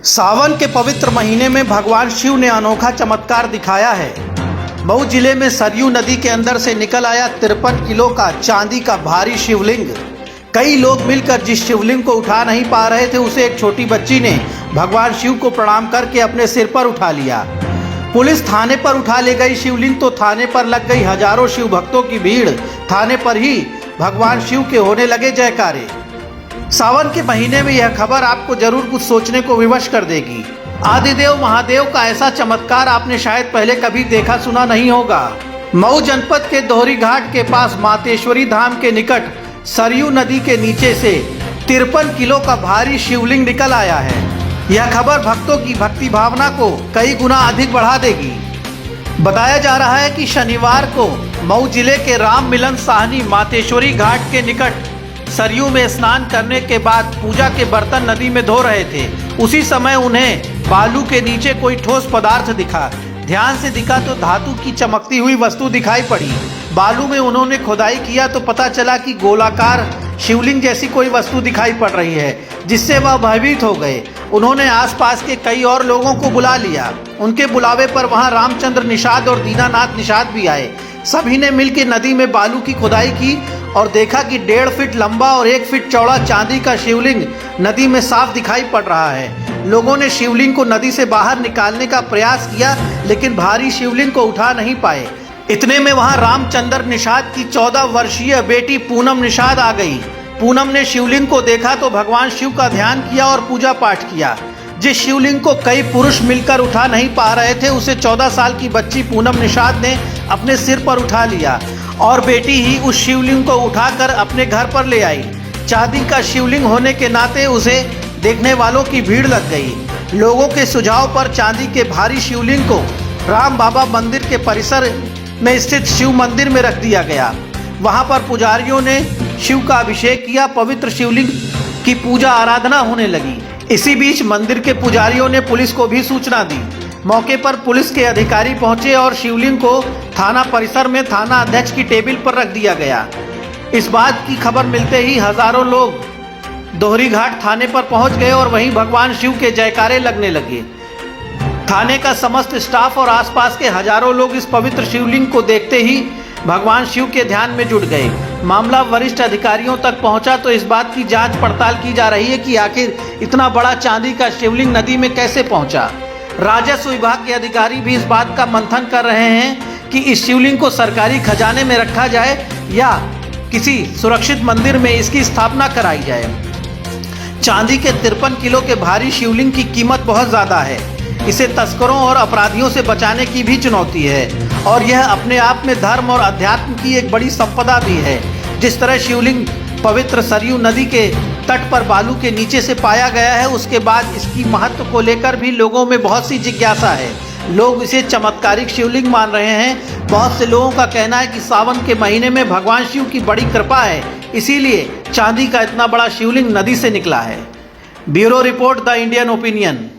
सावन के पवित्र महीने में भगवान शिव ने अनोखा चमत्कार दिखाया है। मऊ जिले में सरयू नदी के अंदर से निकल आया 53 किलो का चांदी का भारी शिवलिंग। कई लोग मिलकर जिस शिवलिंग को उठा नहीं पा रहे थे, उसे एक छोटी बच्ची ने भगवान शिव को प्रणाम करके अपने सिर पर उठा लिया। पुलिस थाने पर उठा ले गई शिवलिंग तो थाने पर लग गई हजारों शिव भक्तों की भीड़। थाने पर ही भगवान शिव के होने लगे जयकारे। सावन के महीने में यह खबर आपको जरूर कुछ सोचने को विवश कर देगी। आदिदेव महादेव का ऐसा चमत्कार आपने शायद पहले कभी देखा सुना नहीं होगा। मऊ जनपद के दोहरी घाट के पास मातेश्वरी धाम के निकट सरयू नदी के नीचे से 53 किलो का भारी शिवलिंग निकल आया है। यह खबर भक्तों की भक्ति भावना को कई गुना अधिक बढ़ा देगी। बताया जा रहा है कि शनिवार को मऊ जिले के राम मिलन साहनी मातेश्वरी घाट के निकट सरयू में स्नान करने के बाद पूजा के बर्तन नदी में धो रहे थे। उसी समय उन्हें बालू के नीचे कोई ठोस पदार्थ दिखा। ध्यान से दिखा तो धातु की चमकती हुई वस्तु दिखाई पड़ी। बालू में उन्होंने खुदाई किया तो पता चला कि गोलाकार शिवलिंग जैसी कोई वस्तु दिखाई पड़ रही है, जिससे वह भयभीत हो गए। उन्होंने आसपास के कई और लोगों को बुला लिया। उनके बुलावे पर वहां रामचंद्र निषाद और दीनानाथ निषाद भी आए। सभी ने मिलकर नदी में बालू की खुदाई की और देखा कि 1.5 फीट लंबा और 1 फीट चौड़ा चांदी का शिवलिंग नदी में साफ दिखाई पड़ रहा है। लोगों ने शिवलिंग को नदी से बाहर निकालने का प्रयास किया, लेकिन भारी शिवलिंग को उठा नहीं पाए। इतने में वहां रामचंद्र निषाद की 14 वर्षीय बेटी पूनम निषाद आ गई। पूनम ने शिवलिंग को देखा तो भगवान शिव का ध्यान किया और पूजा पाठ किया। जिस शिवलिंग को कई पुरुष मिलकर उठा नहीं पा रहे थे, उसे 14 साल की बच्ची पूनम निषाद ने अपने सिर पर उठा लिया और बेटी ही उस शिवलिंग को उठाकर अपने घर पर ले आई। चांदी का शिवलिंग होने के नाते उसे देखने वालों की भीड़ लग गई। लोगों के सुझाव पर चांदी के भारी शिवलिंग को राम बाबा मंदिर के परिसर में स्थित शिव मंदिर में रख दिया गया। वहां पर पुजारियों ने शिव का अभिषेक किया। पवित्र शिवलिंग की पूजा आराधना होने लगी। इसी बीच मंदिर के पुजारियों ने पुलिस को भी सूचना दी। मौके पर पुलिस के अधिकारी पहुंचे और शिवलिंग को थाना परिसर में थाना अध्यक्ष की टेबल पर रख दिया गया। इस बात की खबर मिलते ही हजारों लोग दोहरी घाट थाने पर पहुंच गए और वहीं भगवान शिव के जयकारे लगने लगे। थाने का समस्त स्टाफ और आसपास के हजारों लोग इस पवित्र शिवलिंग को देखते ही भगवान शिव के ध्यान में जुट गए। मामला वरिष्ठ अधिकारियों तक पहुंचा तो इस बात की जांच पड़ताल की जा रही है कि आखिर इतना बड़ा चांदी का शिवलिंग नदी में कैसे पहुंचा। राजस्व विभाग के अधिकारी भी इस बात का मंथन कर रहे हैं कि इस शिवलिंग को सरकारी खजाने में रखा जाए या किसी सुरक्षित मंदिर में इसकी स्थापना कराई जाए। चांदी के 53 किलो के भारी शिवलिंग की कीमत बहुत ज़्यादा है। इसे तस्करों और अपराधियों से बचाने की भी चुनौती है और यह अपने आप में धर्म और अध्यात्म की एक बड़ी संपदा भी है। जिस तरह शिवलिंग पवित्र सरयू नदी के तट पर बालू के नीचे से पाया गया है, उसके बाद इसकी महत्व को लेकर भी लोगों में बहुत सी जिज्ञासा है। लोग इसे चमत्कारिक शिवलिंग मान रहे हैं। बहुत से लोगों का कहना है कि सावन के महीने में भगवान शिव की बड़ी कृपा है, इसीलिए चांदी का इतना बड़ा शिवलिंग नदी से निकला है। Bureau report, the Indian opinion.